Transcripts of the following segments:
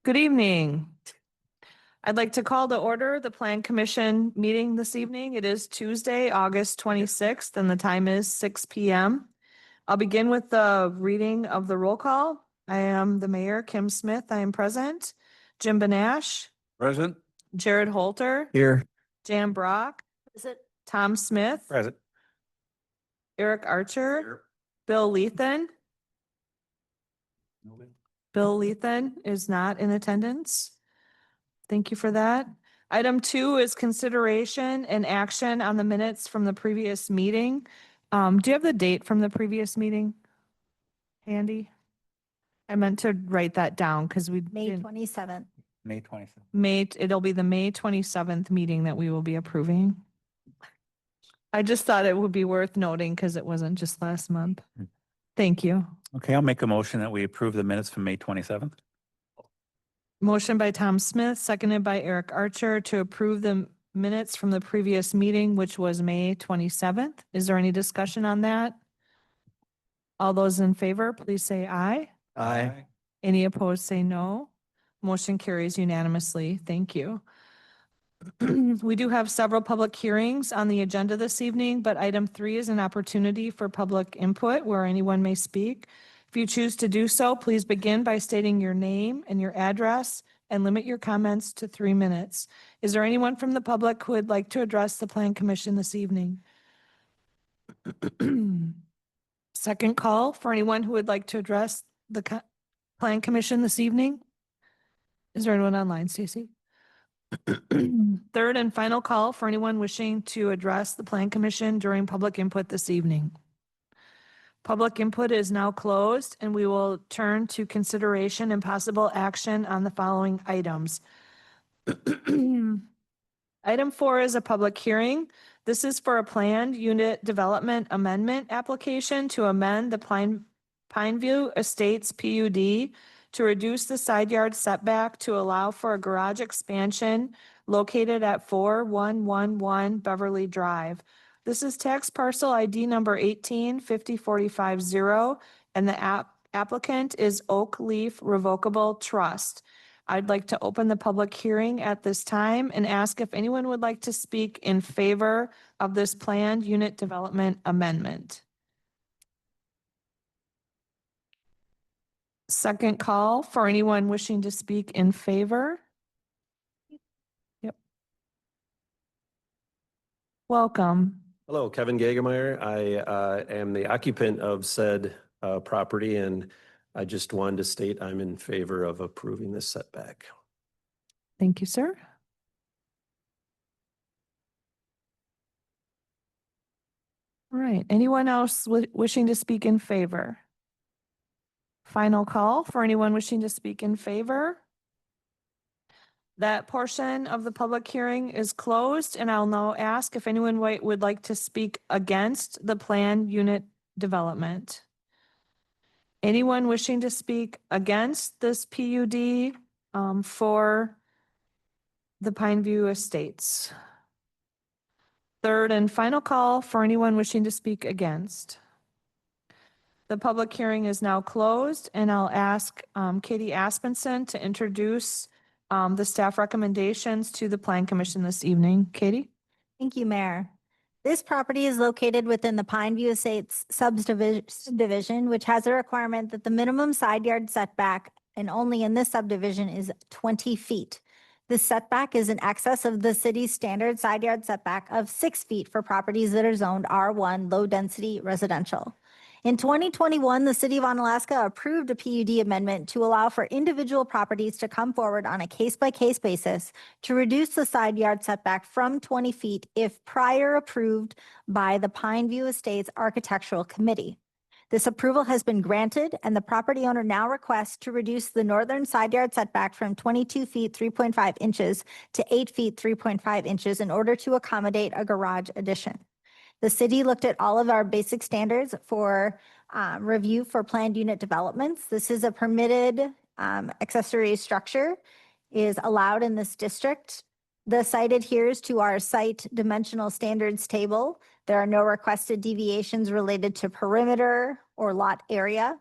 Good evening. I'd like to call to order the Plan Commission meeting this evening. It is Tuesday, August 26th, and the time is 6 p.m. I'll begin with the reading of the roll call. I am the mayor, Kim Smith. I am present. Jim Benash, Present. Jared Holter, Here. Jan Brock, Tom Smith, Present. Eric Archer, Bill Lethan. Bill Lethan is not in attendance. Thank you for that. Item 2 is consideration and action on the minutes from the previous meeting. Do you have the date from the previous meeting handy? I meant to write that down because we May didn't. 27th. May 27th. It'll be the May 27th meeting that we will be approving. I just thought it would be worth noting because it wasn't just last month. Thank you. Okay, I'll make a motion that we approve the minutes from May 27th. Motion by Tom Smith, seconded by Eric Archer to approve the minutes from the previous meeting, which was May 27th. Is there any discussion on that? All those in favor, please say aye. Aye. Any opposed, say no. Motion carries unanimously. Thank you. We do have several public hearings on the agenda this evening, but item 3 is an opportunity for public input where anyone may speak. If you choose to do so, please begin by stating your name and your address and limit your comments to 3 minutes. Is there anyone from the public who would like to address the Plan Commission this evening? Second call for anyone who would like to address the Plan Commission this evening. Is there anyone online, Stacy? Third and final call for anyone wishing to address the Plan Commission during public input this evening. Public input is now closed and we will turn to consideration and possible action on the following items. Item 4 is a public hearing. This is for a planned unit development amendment application to amend the Pineview Estates PUD to reduce the side yard setback to allow for a garage expansion located at 4111 Beverly Drive. This is tax parcel ID number 1850450, and the applicant is Oak Leaf Revocable Trust. I'd like to open the public hearing at this time and ask if anyone would like to speak in favor of this planned unit development amendment. Second call for anyone wishing to speak in favor. Yep. Welcome. Hello, Kevin Gagemeyer. I am the occupant of said property, and I just wanted to state I'm in favor of approving this setback. Thank you, sir. All right. Anyone else wishing to speak in favor? Final call for anyone wishing to speak in favor. That portion of the public hearing is closed, and I'll now ask if anyone would like to speak against the planned unit development. Anyone wishing to speak against this PUD for the Pineview Estates? Third and final call for anyone wishing to speak against. The public hearing is now closed, and I'll ask Katie Aspenson to introduce the staff recommendations to the Plan Commission this evening. Katie? Thank you, Mayor. This property is located within the Pineview Estates subdivision, which has a requirement that the minimum side yard setback, and only in this subdivision, is 20 feet. This setback is in excess of the city's standard side yard setback of 6 feet for properties that are zoned R1 low density residential. In 2021, the city of Onalaska approved a PUD amendment to allow for individual properties to come forward on a case-by-case basis to reduce the side yard setback from 20 feet if prior approved by the Pineview Estates Architectural Committee. This approval has been granted, and the property owner now requests to reduce the northern side yard setback from 22 feet 3.5 inches to 8 feet 3.5 inches in order to accommodate a garage addition. The city looked at all of our basic standards for review for planned unit developments. This is a permitted accessory structure, is allowed in this district. The site adheres to our site dimensional standards table. There are no requested deviations related to perimeter or lot area.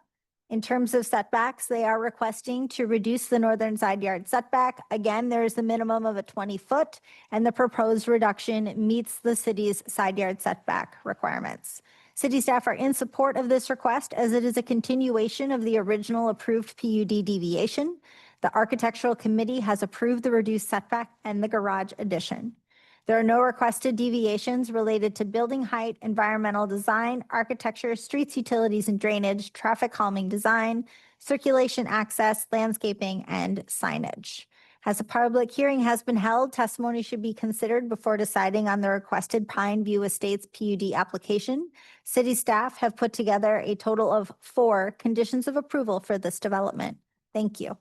In terms of setbacks, they are requesting to reduce the northern side yard setback. Again, there is a minimum of a 20-foot, and the proposed reduction meets the city's side yard setback requirements. City staff are in support of this request as it is a continuation of the original approved PUD deviation. The Architectural Committee has approved the reduced setback and the garage addition. There are no requested deviations related to building height, environmental design, architecture, streets, utilities, and drainage, traffic calming design, circulation access, landscaping, and signage. As a public hearing has been held, testimony should be considered before deciding on the requested Pine View Estates PUD application. City staff have put together a total of 4 conditions of approval for this development. Thank you.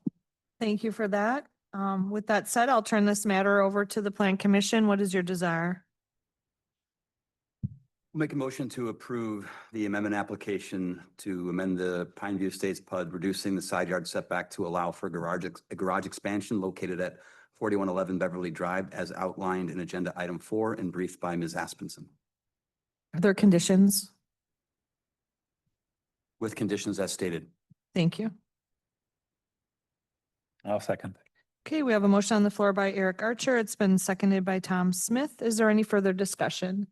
Thank you for that. With that said, I'll turn this matter over to the Plan Commission. What is your desire? Make a motion to approve the amendment application to amend the Pine View Estates PUD, reducing the side yard setback to allow for a garage expansion located at 4111 Beverly Drive as outlined in agenda item 4 and briefed by Ms. Aspenson, Are there conditions? with conditions as stated. Thank you. I'll second. Okay, we have a motion on the floor by Eric Archer. It's been seconded by Tom Smith. Is there any further discussion?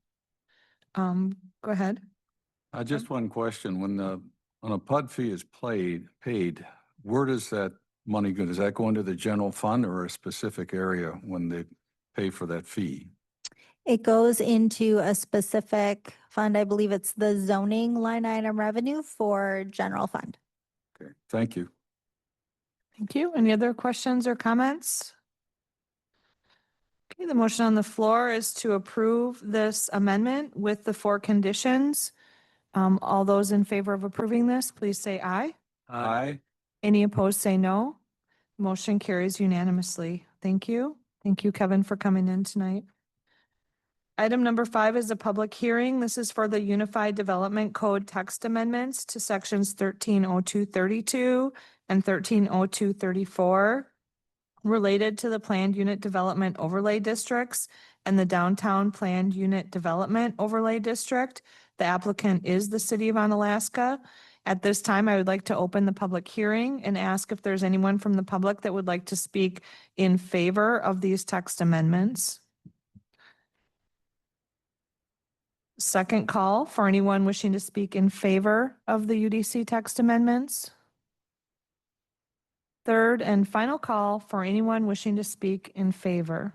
Go ahead. Just one question. When a PUD fee is paid, where does that money go? Does that go into the general fund or a specific area when they pay for that fee? It goes into a specific fund. I believe it's the zoning line item revenue for general fund. Okay, thank you. Thank you. Any other questions or comments? Okay, the motion on the floor is to approve this amendment with the 4 conditions. All those in favor of approving this, please say aye. Aye. Any opposed, say no. Motion carries unanimously. Thank you. Thank you, Kevin, for coming in tonight. Item number 5 is a public hearing. This is for the Unified Development Code text amendments to sections 130232 and 130234 related to the planned unit development overlay districts and the downtown planned unit development overlay district. The applicant is the City of Onalaska. At this time, I would like to open the public hearing and ask if there's anyone from the public that would like to speak in favor of these text amendments. Second call for anyone wishing to speak in favor of the UDC text amendments. Third and final call for anyone wishing to speak in favor.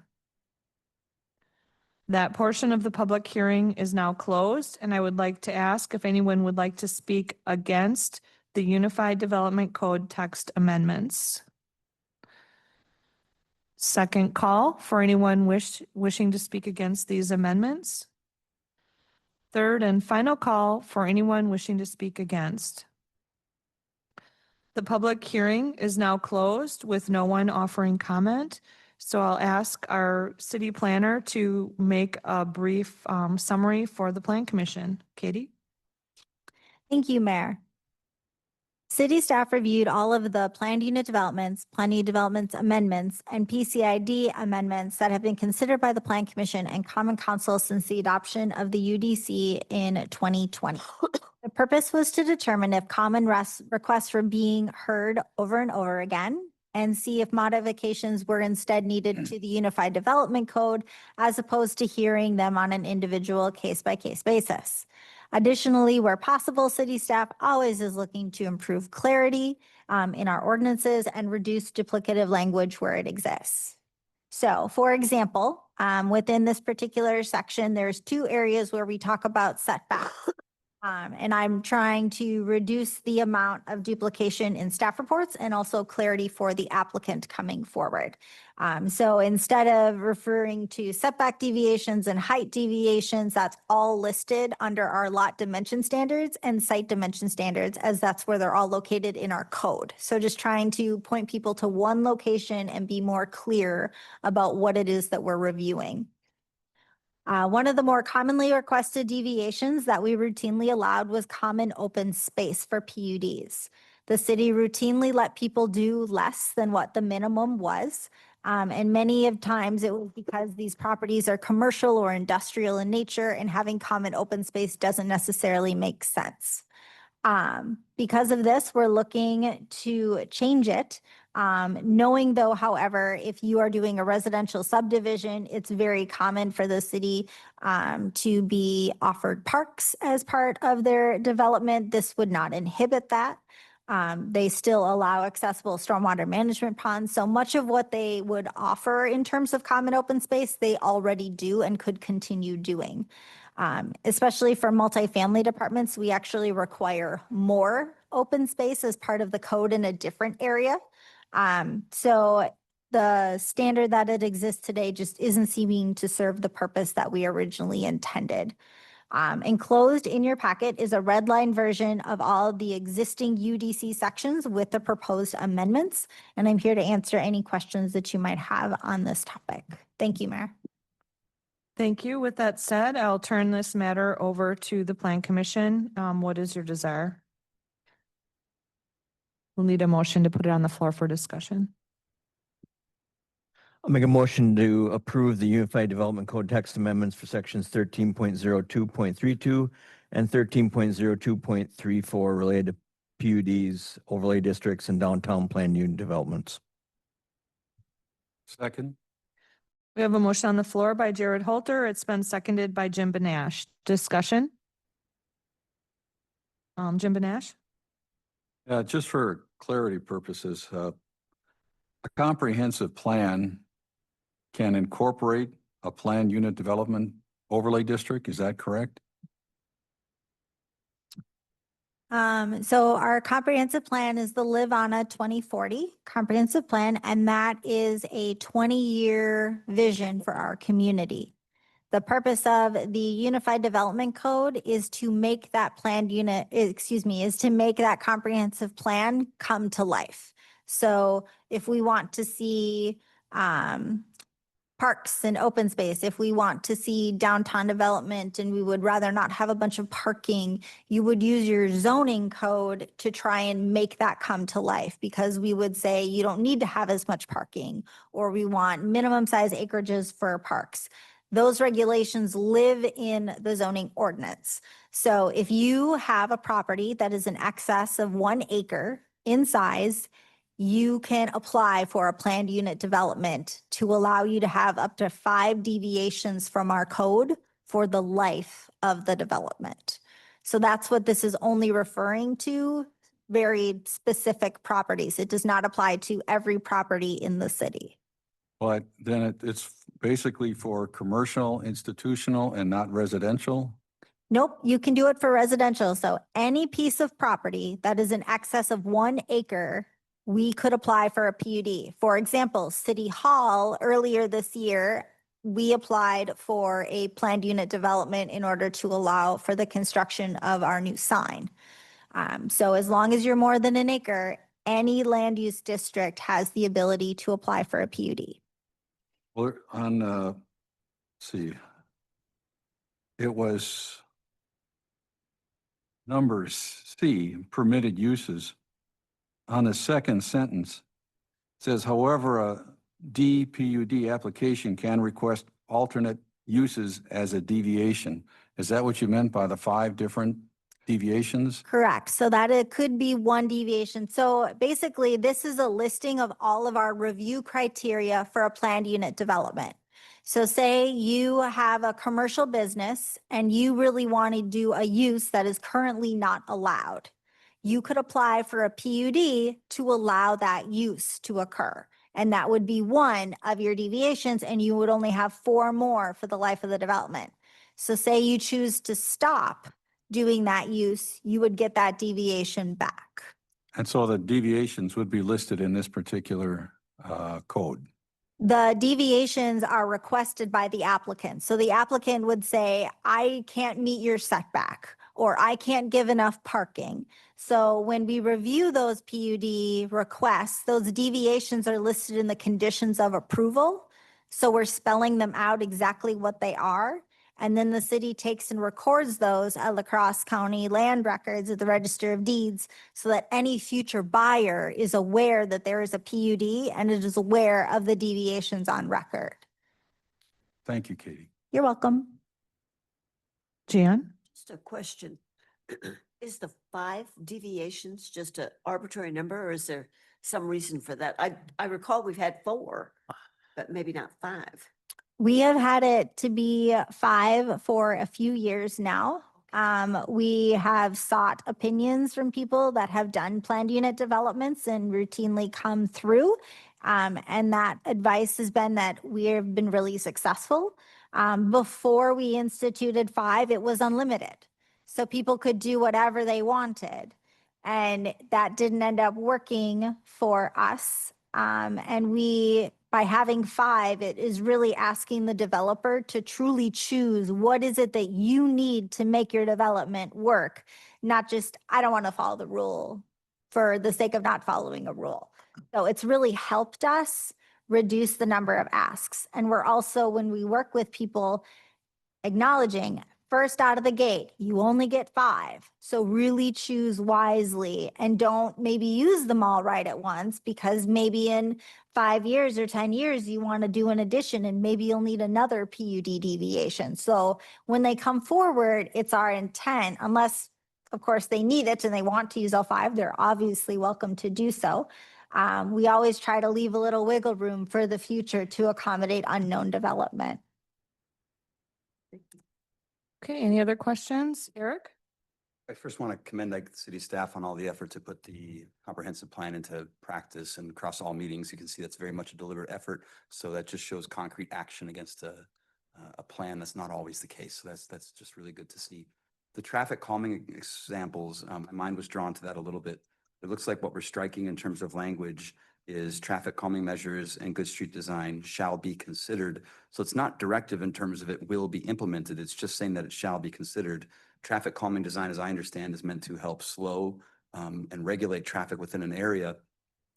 That portion of the public hearing is now closed, and I would like to ask if anyone would like to speak against the Unified Development Code text amendments. Second call for anyone wishing to speak against these amendments. Third and final call for anyone wishing to speak against. The public hearing is now closed with no one offering comment. So I'll ask our city planner to make a brief summary for the Plan Commission. Katie? Thank you, Mayor. City staff reviewed all of the planned unit developments, planned unit developments amendments, and PCID amendments that have been considered by the Plan Commission and Common Council since the adoption of the UDC in 2020. The purpose was to determine if common requests were being heard over and over again and see if modifications were instead needed to the Unified Development Code as opposed to hearing them on an individual case-by-case basis. Additionally, where possible, city staff always is looking to improve clarity in our ordinances and reduce duplicative language where it exists. So, for example, within this particular section, there's 2 areas where we talk about setbacks. And I'm trying to reduce the amount of duplication in staff reports and also clarity for the applicant coming forward. So instead of referring to setback deviations and height deviations, that's all listed under our lot dimension standards and site dimension standards, as that's where they're all located in our code. So just trying to point people to one location and be more clear about what it is that we're reviewing. One of the more commonly requested deviations that we routinely allowed was common open space for PUDs. The city routinely let people do less than what the minimum was. And many of times it was because these properties are commercial or industrial in nature and having common open space doesn't necessarily make sense. Because of this, we're looking to change it. Knowing though, however, if you are doing a residential subdivision, it's very common for the city to be offered parks as part of their development. This would not inhibit that. They still allow accessible stormwater management ponds. So much of what they would offer in terms of common open space, they already do and could continue doing. Especially for multifamily departments, we actually require more open space as part of the code in a different area. So the standard that it exists today just isn't seeming to serve the purpose that we originally intended. Enclosed in your packet is a red line version of all the existing UDC sections with the proposed amendments. And I'm here to answer any questions that you might have on this topic. Thank you, Mayor. Thank you. With that said, I'll turn this matter over to the Plan Commission. What is your desire? We'll need a motion to put it on the floor for discussion. I'll make a motion to approve the Unified Development Code text amendments for sections 13.02.32 and 13.02.34 related to PUDs, overlay districts, and downtown planned unit developments. Second? We have a motion on the floor by Jared Holter. It's been seconded by Jim Benash. Discussion? Jim Benash? Just for clarity purposes, a comprehensive plan can incorporate a planned unit development overlay district. Is that correct? So our comprehensive plan is the Livana 2040 comprehensive plan, and that is a 20-year vision for our community. The purpose of the Unified Development Code is to make that planned unit, is to make that comprehensive plan come to life. So if we want to see parks and open space, if we want to see downtown development and we would rather not have a bunch of parking, you would use your zoning code to try and make that come to life, because we would say you don't need to have as much parking, or we want minimum size acreages for parks. Those regulations live in the zoning ordinance. So if you have a property that is in excess of 1 acre in size, you can apply for a planned unit development to allow you to have up to 5 deviations from our code for the life of the development. So that's what this is only referring to, very specific properties. It does not apply to every property in the city. But then it's basically for commercial, institutional, and not residential? Nope, you can do it for residential. So any piece of property that is in excess of 1 acre, we could apply for a PUD. For example, City Hall, earlier this year, we applied for a planned unit development in order to allow for the construction of our new sign. So as long as you're more than 1 acre, any land use district has the ability to apply for a PUD. Well, on, let's see, it was number C, permitted uses. On the second sentence, it says, however, a DPUD application can request alternate uses as a deviation. Is that what you meant by the 5 different deviations? Correct. So that it could be 1 deviation. So basically, this is a listing of all of our review criteria for a planned unit development. So say you have a commercial business and you really want to do a use that is currently not allowed. You could apply for a PUD to allow that use to occur. And that would be 1 of your deviations, and you would only have 4 more for the life of the development. So say you choose to stop doing that use, you would get that deviation back. And so the deviations would be listed in this particular code. The deviations are requested by the applicant. So the applicant would say, I can't meet your setback, or I can't give enough parking. So when we review those PUD requests, those deviations are listed in the conditions of approval. So we're spelling them out exactly what they are. And then the city takes and records those at La Crosse County Land Records at the Register of Deeds, so that any future buyer is aware that there is a PUD and it is aware of the deviations on record. Thank you, Katie. You're welcome. Jan? Just a question. Is the 5 deviations just an arbitrary number or is there some reason for that? I recall we've had 4, but maybe not 5. We have had it to be 5 for a few years now. We have sought opinions from people that have done planned unit developments and routinely come through. And that advice has been that we have been really successful. Before we instituted 5, it was unlimited. So people could do whatever they wanted. And that didn't end up working for us. And by having 5, it is really asking the developer to truly choose what is it that you need to make your development work, not just, I don't want to follow the rule for the sake of not following a rule. So it's really helped us reduce the number of asks. And we're also, when we work with people, acknowledging first out of the gate, you only get 5. So really choose wisely and don't maybe use them all right at once, because maybe in 5 years or 10 years, you want to do an addition and maybe you'll need another PUD deviation. So when they come forward, it's our intent, unless of course they need it and they want to use all 5, they're obviously welcome to do so. We always try to leave a little wiggle room for the future to accommodate unknown development. Okay, any other questions? Eric? I first want to commend the city staff on all the effort to put the comprehensive plan into practice and across all meetings. You can see that's very much a deliberate effort. So that just shows concrete action against a plan. That's not always the case. So that's just really good to see. The traffic calming examples, my mind was drawn to that a little bit. It looks like what we're striking in terms of language is traffic calming measures and good street design shall be considered. So it's not directive in terms of it will be implemented. It's just saying that it shall be considered. Traffic calming design, as I understand, is meant to help slow and regulate traffic within an area.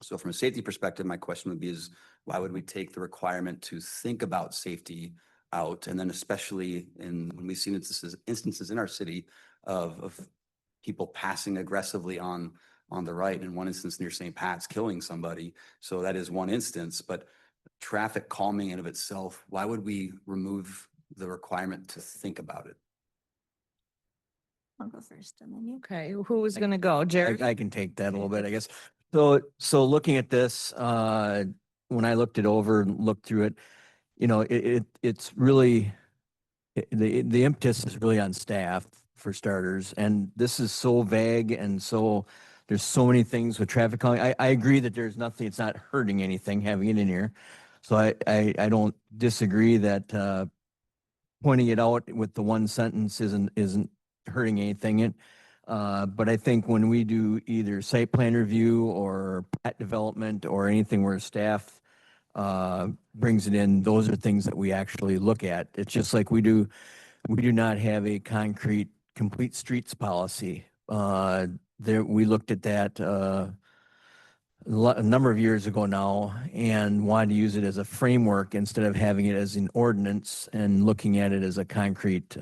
So from a safety perspective, my question would be is why would we take the requirement to think about safety out? And then especially when we've seen instances in our city of people passing aggressively on the right, in one instance near St. Pat's, killing somebody. So that is one instance, but traffic calming in of itself, why would we remove the requirement to think about it? I'll go first and then you. Okay, who was going to go? Jared? I can take that a little bit, I guess. So looking at this, when I looked it over and looked through it, it's really, the impetus is really on staff for starters. And this is so vague and so there's so many things with traffic calming. I agree that there's nothing, it's not hurting anything having it in here. So I don't disagree that pointing it out with the one sentence isn't hurting anything. But I think when we do either site plan review or plat development or anything where staff brings it in, those are things that we actually look at. It's just like we do not have a concrete complete streets policy. We looked at that a number of years ago now and wanted to use it as a framework instead of having it as an ordinance and looking at it as a concrete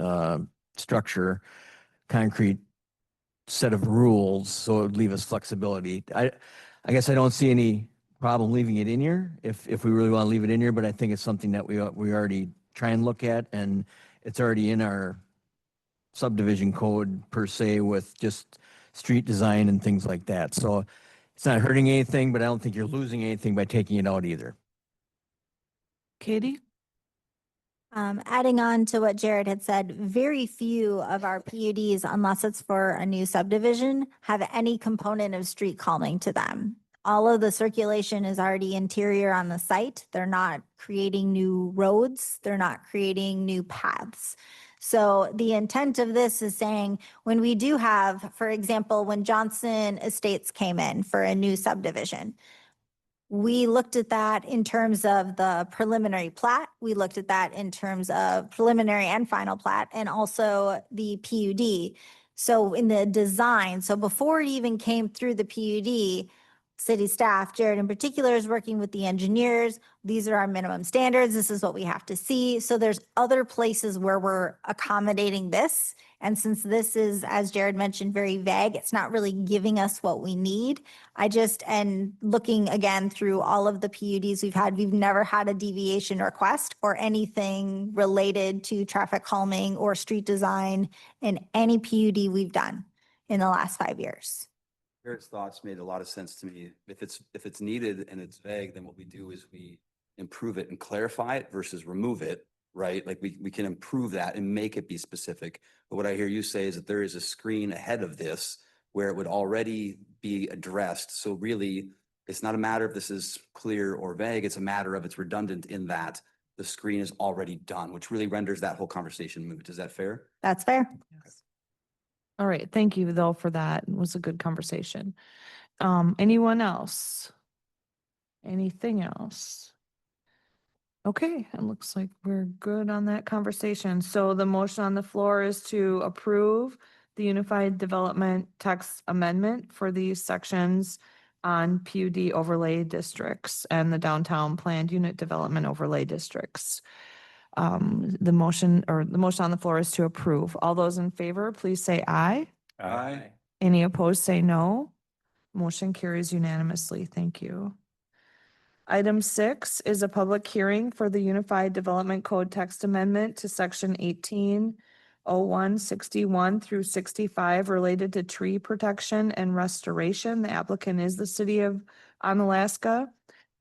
structure, concrete set of rules. So it would leave us flexibility. I guess I don't see any problem leaving it in here if we really want to leave it in here, but I think it's something that we already try and look at, and it's already in our subdivision code per se with just street design and things like that. So it's not hurting anything, but I don't think you're losing anything by taking it out either. Katie? Adding on to what Jared had said, very few of our PUDs, unless it's for a new subdivision, have any component of street calming to them. All of the circulation is already interior on the site. They're not creating new roads. They're not creating new paths. So the intent of this is saying when we do have, for example, when Johnson Estates came in for a new subdivision, we looked at that in terms of the preliminary plat. We looked at that in terms of preliminary and final plat and also the PUD. So in the design, so before it even came through the PUD, city staff, Jared in particular, is working with the engineers. These are our minimum standards. This is what we have to see. So there's other places where we're accommodating this. And since this is, as Jared mentioned, very vague, it's not really giving us what we need. And looking again through all of the PUDs we've had, we've never had a deviation request or anything related to traffic calming or street design in any PUD we've done. in the last 5 years. Eric's thoughts made a lot of sense to me. If it's needed and it's vague, then what we do is we improve it and clarify it versus remove it, right? Like we can improve that and make it be specific. But what I hear you say is that there is a screen ahead of this where it would already be addressed. So really, it's not a matter of this is clear or vague. It's a matter of it's redundant in that the screen is already done, which really renders that whole conversation moot. Is that fair? That's fair. All right, thank you though for that. It was a good conversation. Anyone else? Anything else? Okay, it looks like we're good on that conversation. So the motion on the floor is to approve the Unified Development Text Amendment for these sections on PUD overlay districts and the downtown planned unit development overlay districts. The motion on the floor is to approve. All those in favor, please say aye. Aye. Any opposed, say no. Motion carries unanimously. Thank you. Item 6 is a public hearing for the Unified Development Code text amendment to section 180161 through 65 related to tree protection and restoration. The applicant is the city of Onalaska.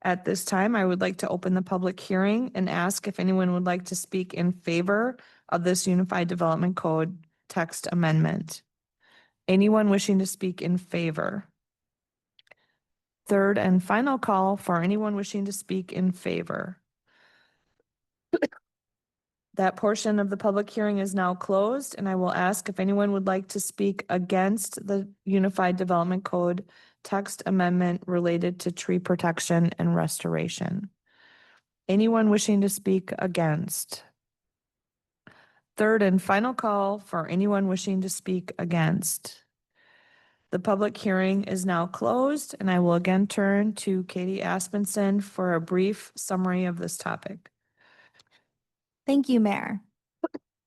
At this time, I would like to open the public hearing and ask if anyone would like to speak in favor of this Unified Development Code text amendment. Anyone wishing to speak in favor? Third and final call for anyone wishing to speak in favor. That portion of the public hearing is now closed, and I will ask if anyone would like to speak against the Unified Development Code text amendment related to tree protection and restoration. Anyone wishing to speak against? Third and final call for anyone wishing to speak against. The public hearing is now closed, and I will again turn to Katie Aspenson for a brief summary of this topic. Thank you, Mayor.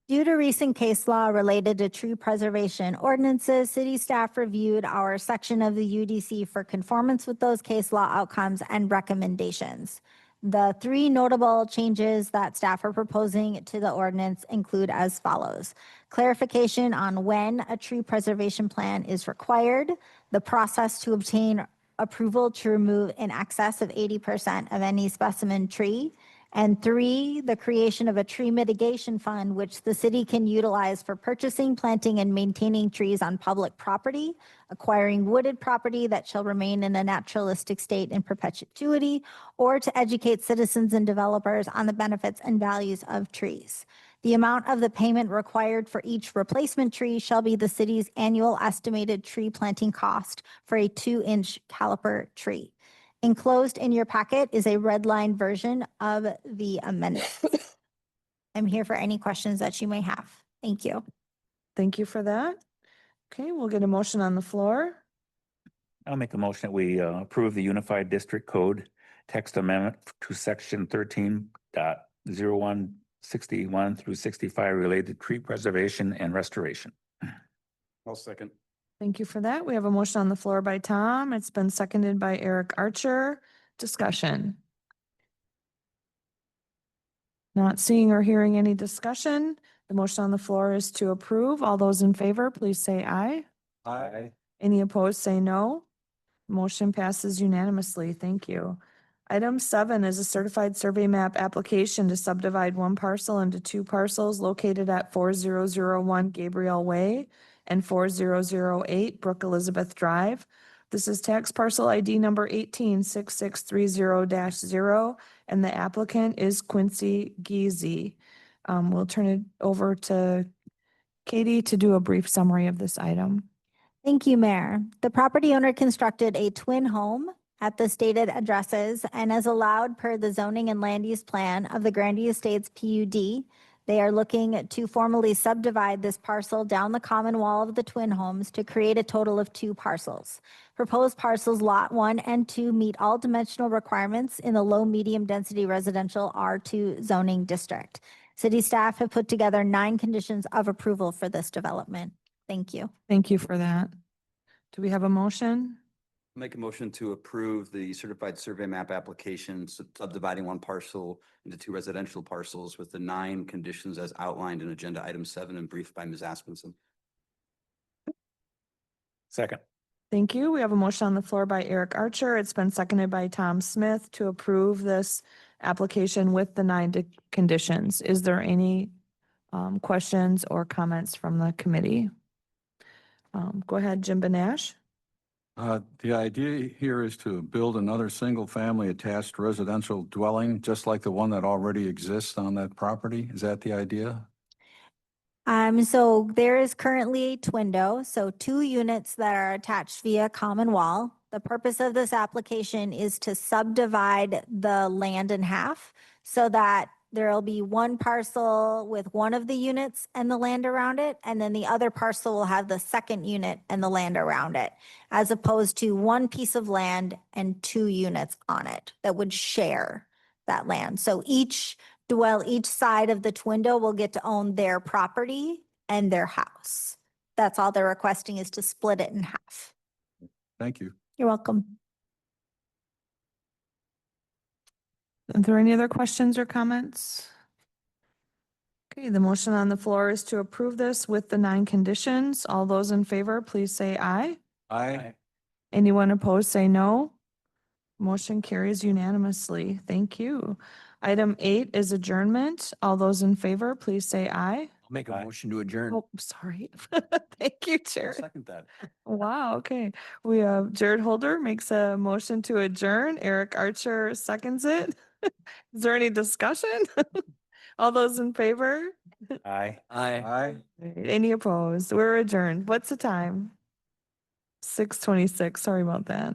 Due to recent case law related to tree preservation ordinances, city staff reviewed our section of the UDC for conformance with those case law outcomes and recommendations. The 3 notable changes that staff are proposing to the ordinance include as follows: clarification on when a tree preservation plan is required, the process to obtain approval to remove in excess of 80% of any specimen tree, and 3, the creation of a tree mitigation fund, which the city can utilize for purchasing, planting, and maintaining trees on public property, acquiring wooded property that shall remain in a naturalistic state in perpetuity, or to educate citizens and developers on the benefits and values of trees. The amount of the payment required for each replacement tree shall be the city's annual estimated tree planting cost for a 2-inch caliper tree. Enclosed in your packet is a red line version of the amendment. I'm here for any questions that you may have. Thank you. Thank you for that. Okay, we'll get a motion on the floor. I'll make a motion that we approve the Unified District Code text amendment to section 13.0161 through 65 related to tree preservation and restoration. I'll second. Thank you for that. We have a motion on the floor by Tom. It's been seconded by Eric Archer. Discussion. Not seeing or hearing any discussion. The motion on the floor is to approve. All those in favor, please say aye. Aye. Any opposed, say no. Motion passes unanimously. Thank you. Item 7 is a certified survey map application to subdivide one parcel into 2 parcels located at 4001 Gabriel Way and 4008 Brook Elizabeth Drive. This is tax parcel ID number 186630-0, and the applicant is Quincy Giese. We'll turn it over to Katie to do a brief summary of this item. Thank you, Mayor. The property owner constructed a twin home at the stated addresses and as allowed per the zoning and land use plan of the Grandy Estates PUD. They are looking to formally subdivide this parcel down the common wall of the twin homes to create a total of 2 parcels. Proposed parcels lot 1 and 2 meet all dimensional requirements in the low medium density residential R2 zoning district. City staff have put together 9 conditions of approval for this development. Thank you. Thank you for that. Do we have a motion? Make a motion to approve the certified survey map application subdividing one parcel into 2 residential parcels with the 9 conditions as outlined in agenda item 7 and briefed by Ms. Aspenson. Second. Thank you. We have a motion on the floor by Eric Archer. It's been seconded by Tom Smith to approve this application with the 9 conditions. Is there any questions or comments from the committee? Go ahead, Jim Benash. The idea here is to build another single-family attached residential dwelling, just like the one that already exists on that property. Is that the idea? So there is currently a Twindo, so 2 units that are attached via common wall. The purpose of this application is to subdivide the land in half so that there'll be one parcel with one of the units and the land around it, and then the other parcel will have the second unit and the land around it, as opposed to one piece of land and 2 units on it that would share that land. So each side of the Twindo will get to own their property and their house. That's all they're requesting, is to split it in half. Thank you. You're welcome. Are there any other questions or comments? Okay, the motion on the floor is to approve this with the 9 conditions. All those in favor, please say aye. Aye. Anyone opposed, say no. Motion carries unanimously. Thank you. Item 8 is adjournment. All those in favor, please say aye. I'll make a Aye. motion to adjourn. Oh, sorry. Thank you, Chair. Second that. Wow, okay. We have Jared Holder makes a motion to adjourn. Eric Archer seconds it. Is there any discussion? All those in favor? Aye. Aye. Aye. Any opposed? We're adjourned. What's the time? 6:26. Sorry about that.